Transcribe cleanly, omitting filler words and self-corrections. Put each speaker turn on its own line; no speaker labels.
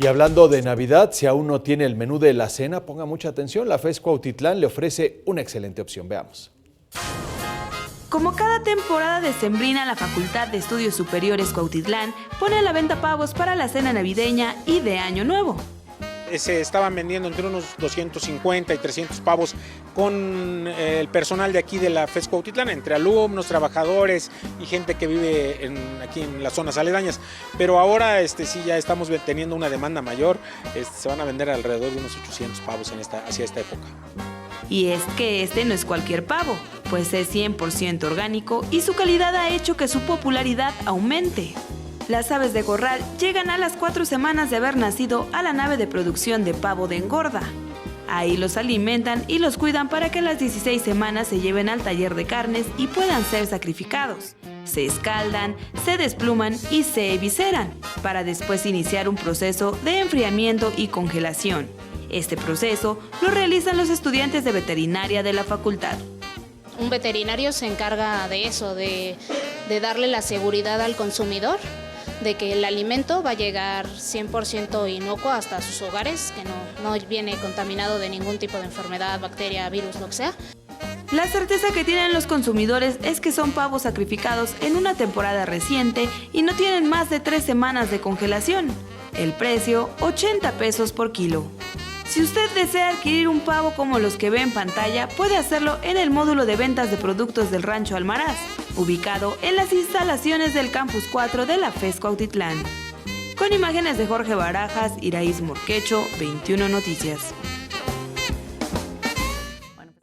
Y hablando de Navidad, si aún no tiene el menú de la cena, ponga mucha atención. La FES Cuautitlán le ofrece una excelente opción. Veamos.
Como cada temporada decembrina, la Facultad de Estudios Superiores Cuautitlán pone a la venta pavos para la cena navideña y de Año Nuevo.
Se estaban vendiendo entre unos 250 y 300 pavos con el personal de aquí de la FES Cuautitlán, entre alumnos, trabajadores y gente que vive aquí en las zonas aledañas. Pero ahora sí ya estamos teniendo una demanda mayor, se van a vender alrededor de unos 800 pavos hacia esta época.
Y es que este no es cualquier pavo, pues es 100% orgánico y su calidad ha hecho que su popularidad aumente. Las aves de corral llegan a las 4 semanas de haber nacido a la nave de producción de pavo de engorda. Ahí los alimentan y los cuidan para que a las 16 semanas se lleven al taller de carnes y puedan ser sacrificados. Se escaldan, se despluman y se evisceran, para después iniciar un proceso de enfriamiento y congelación. Este proceso lo realizan los estudiantes de veterinaria de la facultad.
Un veterinario se encarga de eso, de darle la seguridad al consumidor, de que el alimento va a llegar 100% inocuo hasta sus hogares, que no viene contaminado de ningún tipo de enfermedad, bacteria, virus, lo que sea.
La certeza que tienen los consumidores es que son pavos sacrificados en una temporada reciente y no tienen más de 3 semanas de congelación. El precio, 80 pesos por kilo. Si usted desea adquirir un pavo como los que ve en pantalla, puede hacerlo en el módulo de ventas de productos del Rancho Almaraz, ubicado en las instalaciones del Campus 4 de la FES Cuautitlán. Con imágenes de Jorge Barajas, Iraíz Morquecho, 21 Noticias.